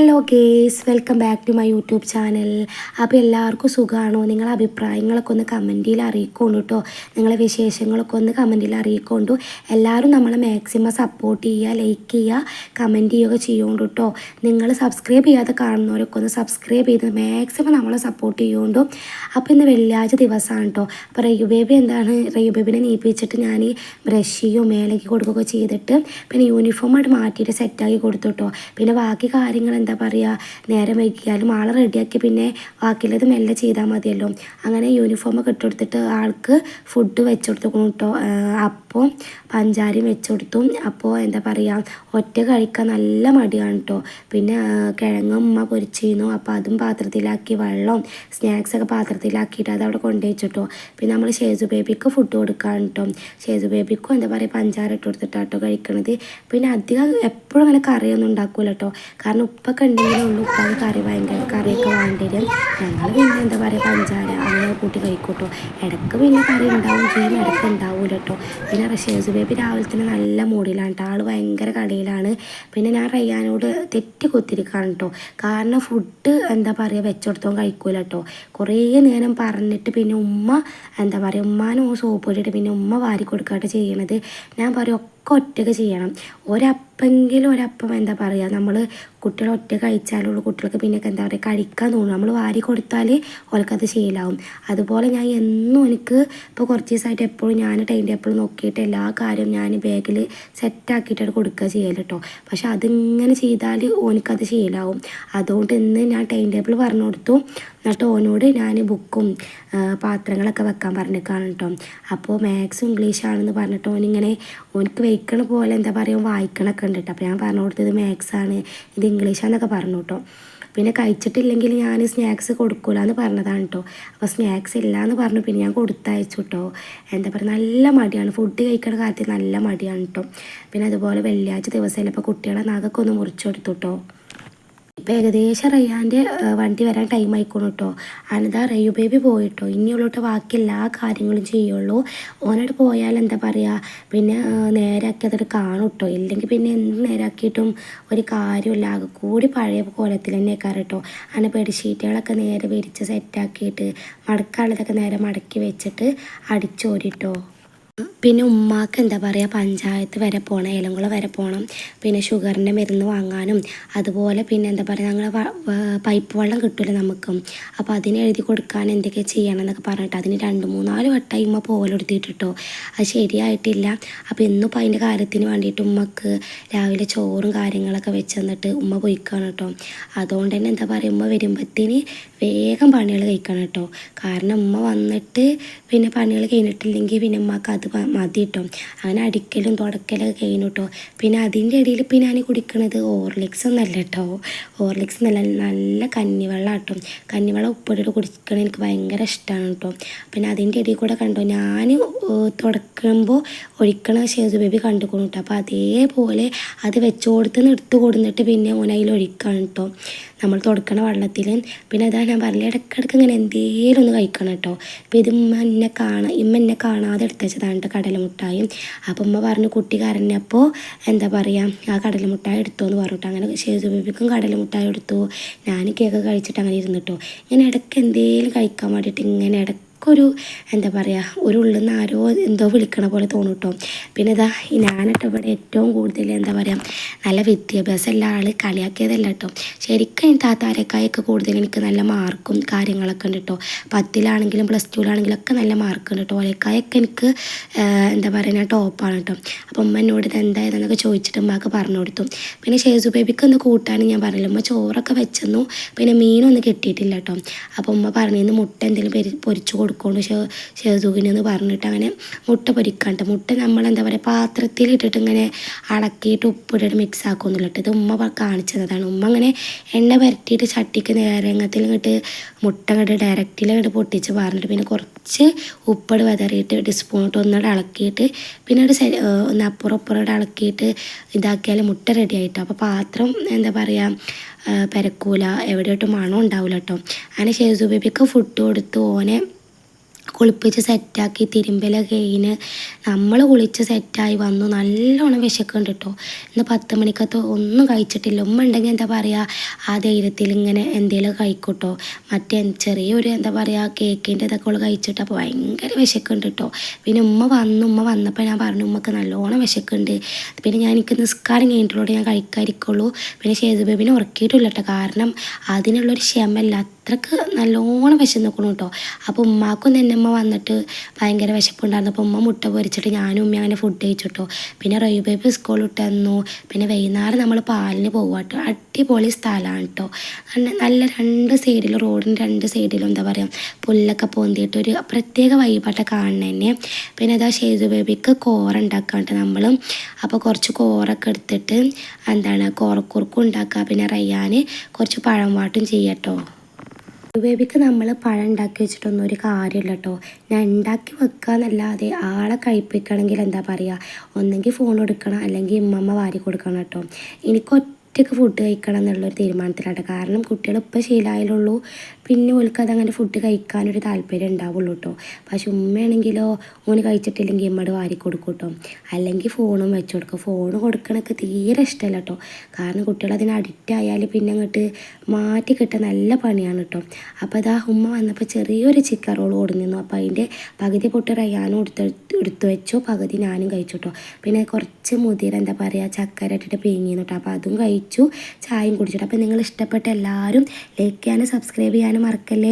Hello guys, welcome back to my YouTube channel. അപ്പോൾ എല്ലാവർക്കും സുഖമാണോ? നിങ്ങളെ അഭിപ്രായങ്ങളൊക്കെ ഒന്ന് കമൻറ്റിൽ അറിയിക്കൊണ്ടു കേട്ടോ. നിങ്ങളെ വിശേഷങ്ങളൊക്കെ ഒന്ന് കമൻറ്റിൽ അറിയിക്കൊണ്ടു. എല്ലാവരും നമ്മളെ മാക്സിമം സപ്പോർട്ട് ചെയ്യുക, ലൈക്ക് ചെയ്യുക, കമൻറ്റ് ചെയ്യുക ചെയ്യുകൊണ്ടു കേട്ടോ. നിങ്ങൾ സബ്സ്ക്രൈബ് ചെയ്യാതെ കാണുന്നവരൊക്കെ ഒന്ന് സബ്സ്ക്രൈബ് ചെയ്ത് മാക്സിമം നമ്മളെ സപ്പോർട്ട് ചെയ്യുകൊണ്ടു. അപ്പോൾ ഇന്ന് വെള്ളിയാഴ്ച ദിവസമാണ് കേട്ടോ. അപ്പോൾ റയ്യു ബേബിനെ നീപ്പിച്ചിട്ട് ഞാൻ ബ്രഷ് ചെയ്യും, മേലേക്ക് കൊടുക്കുകയൊക്കെ ചെയ്തിട്ട് പിന്നെ യൂണിഫോമായിട്ട് മാറ്റിയിട്ട് സെറ്റാക്കി കൊടുത്തു കേട്ടോ. പിന്നെ ബാക്കി കാര്യങ്ങൾ എന്താ പറയുക, നേരം വൈകിയാലും ആളെ റെഡിയാക്കി പിന്നെ ബാക്കിയുള്ളത് മെല്ലെ ചെയ്താൽ മതിയല്ലോ. അങ്ങനെ യൂണിഫോമൊക്കെ ഇട്ടുകൊടുത്തിട്ട് ആൾക്ക് ഫുഡ് വെച്ച് കൊടുത്തു കേട്ടോ. അപ്പോൾ പഞ്ചാരയും വെച്ച് കൊടുത്തു. അപ്പോൾ എന്താ പറയുക, ഒറ്റ കഴിക്കാൻ നല്ല മടിയാണ് കേട്ടോ. പിന്നെ കിഴങ്ങും ഉമ്മ പൊരിച്ചിരുന്നു. അപ്പോൾ അതും പാത്രത്തിലാക്കി, വെള്ളം സ്നാക്സൊക്കെ പാത്രത്തിലാക്കിയിട്ട് അതവിടെ കൊണ്ടുവച്ചിട്ടോ. പിന്നെ നമ്മൾ ഷേസു ബേബിക്ക് ഫുഡ് കൊടുക്കാൻ കേട്ടോ. ഷേസു ബേബിക്കും എന്താ പറയുക, പഞ്ചാര ഇട്ട് കൊടുത്തിട്ടാട്ടോ കഴിക്കണത്. പിന്നെ അധികം എപ്പോഴും അങ്ങനെ കറിയൊന്നും ഉണ്ടാക്കൂല കേട്ടോ. കാരണം ഉപ്പൊക്കെ ഉണ്ടെങ്കിലേ ഉള്ളൂ ഉപ്പാക്ക് കറിയൊക്കെ വേണ്ടി വരും. ഞങ്ങൾ പിന്നെ എന്താ പറയുക, പഞ്ചാര അങ്ങനെ കൂട്ടി കഴിക്കൂട്ടോ. ഇടയ്ക്ക് പിന്നെ കറി ഉണ്ടാവും ചെയ്യും, ഇടയ്ക്ക് ഉണ്ടാവില്ല കേട്ടോ. പിന്നെ ഷേസു ബേബി രാവിലെ തന്നെ നല്ല മൂഡിലാണ് കേട്ടോ. ആൾ ഭയങ്കര കളിയിലാണ്. പിന്നെ ഞാൻ റയ്യാനോട് തെറ്റി കുത്തിരിക്കുകയാണ് കേട്ടോ. കാരണം ഫുഡ് എന്താ പറയുക വെച്ചുകൊടുത്തോ കഴിക്കൂല കേട്ടോ. കുറേ നേരം പറഞ്ഞിട്ട് പിന്നെ ഉമ്മ എന്താ പറയുക, ഉമ്മാനും സോപ്പ് ഇട്ടിട്ട് പിന്നെ ഉമ്മ വാരി കൊടുക്കാട്ട് ചെയ്യണത്. ഞാൻ പറയും ഒക്കെ ഒറ്റയ്ക്ക് ചെയ്യണം. ഒരപ്പം എന്താ പറയുക, നമ്മൾ കുട്ടികൾ ഒറ്റ കഴിച്ചാലുള്ള കുട്ടികൾക്ക് പിന്നെ എന്താ പറയുക കഴിക്കാൻ തോന്നും. നമ്മൾ വാരി കൊടുത്താൽ ഓൾക്കത് ശീലമാവും. അതുപോലെ ഞാൻ എന്നും എനിക്ക് ഇപ്പോൾ കുറച്ച് ദിവസമായിട്ട് എപ്പോഴും ഞാൻ ടൈം ടേബിൾ നോക്കിയിട്ട് എല്ലാ കാര്യവും ഞാൻ ബാഗിൽ സെറ്റാക്കിയിട്ടാണ് കൊടുക്കുക ചെയ്യൽ കേട്ടോ. പക്ഷെ അതിങ്ങനെ ചെയ്താൽ ഓനിക്കത് ശീലമാവും. അതുകൊണ്ട് ഇന്ന് ഞാൻ ടൈം ടേബിൾ പറഞ്ഞു കൊടുത്തു. എന്നിട്ട് ഓനോട് ഞാൻ ബുക്കും പാത്രങ്ങളൊക്കെ വെക്കാൻ പറഞ്ഞേക്കാണ് കേട്ടോ. അപ്പോൾ മാത്സും ഇംഗ്ലീഷാണെന്ന് പറഞ്ഞിട്ട് ഓനിങ്ങനെ ഓനിക്ക് വയ്ക്കണ പോലെ എന്താ പറയുക വായിക്കണമൊക്കെ ഉണ്ട് കേട്ടോ. അപ്പോൾ ഞാൻ പറഞ്ഞു കൊടുത്തത് മാത്സാണ്, ഇത് ഇംഗ്ലീഷാന്നൊക്കെ പറഞ്ഞു കേട്ടോ. പിന്നെ കഴിച്ചിട്ടില്ലെങ്കിൽ ഞാൻ സ്നാക്സ് കൊടുക്കൂല എന്ന് പറഞ്ഞതാണ് കേട്ടോ. അപ്പോൾ സ്നാക്സ് ഇല്ല എന്ന് പറഞ്ഞു. പിന്നെ ഞാൻ കൊടുത്തയച്ചു കേട്ടോ. എന്താ പറയുക, നല്ല മടിയാണ് ഫുഡ് കഴിക്കണ കാര്യത്തിൽ, നല്ല മടിയാണ് കേട്ടോ. പിന്നെ അതുപോലെ വെള്ളിയാഴ്ച ദിവസമല്ല, ഇപ്പോൾ കുട്ടികളെ നഖമൊക്കെ ഒന്ന് മുറിച്ചു കൊടുത്തു കേട്ടോ. ഇപ്പോൾ ഏകദേശം റയ്യാൻ്റെ വണ്ടി വരാൻ ടൈം ആയിക്കോണം കേട്ടോ. അനതാ റയ്യു ബേബി പോയിട്ടോ. ഇനിയുള്ളോട്ട് ബാക്കി എല്ലാ കാര്യങ്ങളും ചെയ്യുള്ളൂ. ഓനോട് പോയാൽ എന്താ പറയുക, പിന്നെ നേരാക്കി അതൊരു കാണും കേട്ടോ. ഇല്ലെങ്കിൽ പിന്നെ എന്ത് നേരാക്കിയിട്ടും ഒരു കാര്യമില്ല. ആകെ കൂടി പഴയ കോലത്തിൽ തന്നെ കേട്ടോ. അങ്ങനെ ബെഡ്ഷീറ്റുകളൊക്കെ നേരെ വിരിച്ച് സെറ്റാക്കിയിട്ട് മടക്കാനുള്ളതൊക്കെ നേരെ മടക്കി വെച്ചിട്ട് അടിച്ചോരിട്ടോ. പിന്നെ ഉമ്മാക്ക് എന്താ പറയുക, പഞ്ചായത്ത് വരെ പോകണം, ഏലംകുളം വരെ പോകണം. പിന്നെ ഷുഗറിൻ്റെ മരുന്ന് വാങ്ങാനും അതുപോലെ പിന്നെ എന്താ പറയുക, ഞങ്ങൾ പൈപ്പ് വെള്ളം കിട്ടില്ല നമുക്ക്. അപ്പോൾ അതിന് എഴുതി കൊടുക്കാൻ എന്തൊക്കെ ചെയ്യണം എന്നൊക്കെ പറഞ്ഞിട്ട് അതിന് 2-3-4 വട്ടമായി ഉമ്മ പോകലെടുത്തിട്ടോ. അത് ശരിയായിട്ടില്ല. അപ്പോൾ ഇന്നിപ്പോൾ അതിൻ്റെ കാര്യത്തിന് വേണ്ടിയിട്ട് ഉമ്മക്ക് രാവിലെ ചോറും കാര്യങ്ങളൊക്കെ വെച്ച് തന്നിട്ട് ഉമ്മ പോയിക്കാണ് കേട്ടോ. അതുകൊണ്ട് തന്നെ എന്താ പറയുക, ഉമ്മ വരുമ്പോഴത്തേന് വേഗം പണികൾ കഴിക്കണം കേട്ടോ. കാരണം ഉമ്മ വന്നിട്ട് പിന്നെ പണികൾ കഴിഞ്ഞിട്ടില്ലെങ്കിൽ പിന്നെ ഉമ്മക്ക് അത് മതി കേട്ടോ. അങ്ങനെ അടിക്കലും തുടക്കലൊക്കെ കഴിഞ്ഞു കേട്ടോ. പിന്നെ അതിൻ്റെ ഇടയിൽ പിന്നെ ഞാൻ കുടിക്കണത് ഹോർലിക്സ് ഒന്നല്ല കേട്ടോ. ഹോർലിക്സ് എന്നല്ല, നല്ല കഞ്ഞിവെള്ളം കേട്ടോ. കഞ്ഞിവെള്ളം ഉപ്പിട്ടിട്ട് കുടിക്കണ എനിക്ക് ഭയങ്കര ഇഷ്ടമാണ് കേട്ടോ. പിന്നെ അതിൻ്റെ ഇടയിൽ കൂടെ കണ്ടോ, ഞാൻ തുടക്കുമ്പോൾ ഒഴിക്കണ ഷേസു ബേബി കണ്ടുകൊണ്ടു കേട്ടോ. അപ്പോൾ അതേപോലെ അത് വെച്ച് കൊടുത്തുനിന്ന് എടുത്ത് കൊടുത്തിട്ട് പിന്നെ ഓനയിൽ ഒഴിക്കണം കേട്ടോ, നമ്മൾ തുടക്കണ വെള്ളത്തിൽ. പിന്നെ അതാ ഞാൻ പറഞ്ഞില്ല, ഇടയ്ക്കിടയ്ക്ക് ഇങ്ങനെ എന്തേലും ഒന്ന് കഴിക്കണം കേട്ടോ. അപ്പോൾ ഇത് ഇമ്മ എന്നെ കാണാതെ എടുത്ത് വെച്ചതാണ് കേട്ടോ കടലമുട്ടായും. അപ്പോൾ ഉമ്മ പറഞ്ഞു കുട്ടി കരഞ്ഞപ്പോൾ എന്താ പറയുക, ആ കടലമുട്ടായി എടുത്തോ എന്ന് പറഞ്ഞിട്ട് അങ്ങനെ ഷേസു ബേബിക്കും കടലമുട്ടായി എടുത്തു. ഞാൻ കേക്ക് കഴിച്ചിട്ട് അങ്ങനെ ഇരുന്നിട്ടോ. ഇങ്ങനെ ഇടയ്ക്ക് എന്തേലും കഴിക്കാൻ വേണ്ടിയിട്ട് ഇങ്ങനെ ഒരു എന്താ പറയുക, ഒരു ഉള്ളിൽ നിന്ന് ആരോ എന്തോ വിളിക്കണ പോലെ തോന്നും കേട്ടോ. പിന്നെ ഇതാ ഞാനിട്ട് ഇവിടെ ഏറ്റവും കൂടുതൽ എന്താ പറയുക, നല്ല വിദ്യാഭ്യാസമുള്ള ആൾ കളിയാക്കിയതല്ല കേട്ടോ. ശരിക്കും താത്താരേക്കായൊക്കെ കൂടുതൽ എനിക്ക് നല്ല മാർക്കും കാര്യങ്ങളൊക്കെ ഉണ്ട് കേട്ടോ. 10ലാണെങ്കിലും +2ലാണെങ്കിലും ഒക്കെ നല്ല മാർക്ക് ഉണ്ട് കേട്ടോ. ഓലേക്കായൊക്കെ എനിക്ക് എന്താ പറയുക, ഞാൻ ടോപ്പാണ് കേട്ടോ. അപ്പോൾ ഉമ്മ എന്നോട് ഇത് എന്തായതെന്നൊക്കെ ചോദിച്ചിട്ട് ഉമ്മക്ക് പറഞ്ഞു കൊടുത്തു. പിന്നെ ഷേസു ബേബിക്ക് ഒന്ന് കൂട്ടാനും ഞാൻ പറഞ്ഞില്ല, ഉമ്മ ചോറൊക്കെ വെച്ചെന്നു. പിന്നെ മീനൊന്നും കിട്ടിയിട്ടില്ല കേട്ടോ. അപ്പോൾ ഉമ്മ പറഞ്ഞിരുന്നു മുട്ട എന്തെങ്കിലും പൊരിച്ചു കൊടുക്കൊണ്ട് ഷേസുവിനെന്ന് പറഞ്ഞിട്ട് അങ്ങനെ മുട്ട പൊരിക്കാണ്ട്. മുട്ട നമ്മളെന്താ പറയുക, പാത്രത്തിലിട്ടിട്ട് ഇങ്ങനെ അടക്കിയിട്ട് ഉപ്പിട്ടിട്ട് മിക്സ് ആക്കുമെന്നില്ല കേട്ടോ. ഇത് ഉമ്മ കാണിച്ചതാണ്. ഉമ്മ അങ്ങനെ എണ്ണ പുരട്ടിയിട്ട് ചട്ടിക്ക് നേരങ്ങത്തിൽ ഇങ്ങോട്ട് മുട്ട ഇങ്ങോട്ട് ഡയറക്റ്റിൽ പൊട്ടിച്ച് പറഞ്ഞിട്ട് പിന്നെ കുറച്ച് ഉപ്പിട് വിതറിയിട്ട് സ്പൂണിട്ട് ഒന്നിട്ട് ഇളക്കിയിട്ട് പിന്നെ ഒന്ന് അപ്പുറം ഇളക്കിയിട്ട് ഇതാക്കിയാൽ മുട്ട റെഡി ആയിട്ടോ. അപ്പോൾ പാത്രം എന്താ പറയുക, പെരക്കൂല, എവിടെയോട്ട് മണം ഉണ്ടാവില്ല കേട്ടോ. അങ്ങനെ ഷേസു ബേബിക്ക് ഫുഡ് കൊടുത്ത് ഓനെ കുളിപ്പിച്ച് സെറ്റാക്കി തിരുമ്പലൊക്കെ കഴിഞ്ഞ് നമ്മൾ കുളിച്ച് സെറ്റായി വന്നു. നല്ലോണം വിശക്കുന്നുണ്ട് കേട്ടോ. ഇന്ന് 10 മണിക്കകത്ത് ഒന്നും കഴിച്ചിട്ടില്ല. ഉമ്മ ഉണ്ടെങ്കിൽ എന്താ പറയുക, ആ ധൈര്യത്തിൽ ഇങ്ങനെ എന്തെങ്കിലും കഴിക്കൂട്ടോ. മറ്റേ ചെറിയൊരു എന്താ പറയുക കേക്കിൻ്റെ ഇതൊക്കെ ഉള്ള കഴിച്ചിട്ട് അപ്പോൾ ഭയങ്കര വിശക്കുന്നുണ്ട് കേട്ടോ. പിന്നെ ഉമ്മ വന്നപ്പോൾ ഞാൻ പറഞ്ഞു ഉമ്മക്ക് നല്ലോണം വിശക്കുന്നുണ്ട്. പിന്നെ എനിക്ക് നിസ്കാരം കഴിഞ്ഞിട്ടുള്ളൂ ഞാൻ കഴിക്കാതിരിക്കുള്ളൂ. പിന്നെ ഷേസു ബേബിനെ ഉറക്കിയിട്ടില്ല കേട്ടോ, കാരണം അതിനുള്ളൊരു ക്ഷമല്ല, അത്രക്ക് നല്ലോണം വിശന്നിക്കണം കേട്ടോ. അപ്പോൾ ഉമ്മാക്കും തന്നെ ഉമ്മ വന്നിട്ട് ഭയങ്കര വിശപ്പുണ്ടായിരുന്നു. അപ്പോൾ ഉമ്മ മുട്ട പൊരിച്ചിട്ട് ഞാനും ഉമ്മ അങ്ങനെ ഫുഡ് കഴിച്ചിട്ടോ. പിന്നെ റയു ബേബി സ്കൂളിൽ ഇട്ട് തന്നു. പിന്നെ വൈകുന്നേരം നമ്മൾ പാലിന് പോകുക കേട്ടോ. അടിപൊളി സ്ഥലമാണ് കേട്ടോ. നല്ല രണ്ട് സൈഡിലും, റോഡിൻ്റെ 2 സൈഡിലും എന്താ പറയുക പുല്ലൊക്കെ പൊന്തിയിട്ട് ഒരു പ്രത്യേക വൈബാട്ട കാണുന്നത് തന്നെ. പിന്നെ അതാ ഷേസു ബേബിക്ക് കോറ ഉണ്ടാക്കാണ്ട് നമ്മൾ. അപ്പോൾ കുറച്ച് കോറൊക്കെ എടുത്തിട്ട് എന്താണ് കോറക്കുറുക്കും ഉണ്ടാക്കുക. പിന്നെ റയ്യാൻ കുറച്ച് പഴം വാട്ടും ചെയ്യട്ടോ. ബേബിക്ക് നമ്മൾ പഴം ഉണ്ടാക്കി വെച്ചിട്ടൊന്നും ഒരു കാര്യമില്ല കേട്ടോ. ഞാൻ ഉണ്ടാക്കി വെക്കുക എന്നല്ലാതെ ആളെ കഴിപ്പിക്കണമെങ്കിൽ എന്താ പറയുക, ഒന്നെങ്കിൽ ഫോൺ കൊടുക്കണം അല്ലെങ്കിൽ ഉമ്മമ്മ വാരി കൊടുക്കണം കേട്ടോ. എനിക്ക് ഒറ്റയ്ക്ക് ഫുഡ് കഴിക്കണം എന്നുള്ളൊരു തീരുമാനത്തിലാണ്. കാരണം കുട്ടികൾ ഇപ്പോൾ ശീലമായാലുള്ളൂ, പിന്നെ ഓൾക്ക് അതങ്ങനെ ഫുഡ് കഴിക്കാനൊരു താല്പര്യം ഉണ്ടാവുള്ളൂ കേട്ടോ. പക്ഷെ ഉമ്മയാണെങ്കിലോ ഓന് കഴിച്ചിട്ടില്ലെങ്കിൽ ഉമ്മയോട് വാരി കൊടുക്കും കേട്ടോ. അല്ലെങ്കിൽ ഫോണും വെച്ച് കൊടുക്കും. ഫോൺ കൊടുക്കണൊക്കെ തീരെ ഇഷ്ടമല്ല കേട്ടോ. കാരണം കുട്ടികൾ അതിന് അഡിക്റ്റ് ആയാൽ പിന്നെ അങ്ങോട്ട് മാറ്റി കിട്ടാൻ നല്ല പണിയാണ് കേട്ടോ. അപ്പോൾ അതാ ഉമ്മ വന്നപ്പോൾ ചെറിയൊരു ചിക്കൻ റോൾ കൊടുന്നിരുന്നു. അപ്പോൾ അതിൻ്റെ പകുതി പൊട്ട് റയ്യാനും എടുത്തു വെച്ചു, പകുതി ഞാനും കഴിച്ചു കേട്ടോ. പിന്നെ കുറച്ച് മുതിര എന്താ പറയുക ചക്കര ഇട്ടിട്ട് പിഴിഞ്ഞിരുന്നു കേട്ടോ. അപ്പോൾ അതും കഴിച്ചു, ചായയും കുടിച്ചിട്ട്. അപ്പോൾ നിങ്ങൾ ഇഷ്ടപ്പെട്ട എല്ലാവരും ലൈക്ക് ചെയ്യാനും സബ്സ്ക്രൈബ് ചെയ്യാനും മറക്കല്ലേ.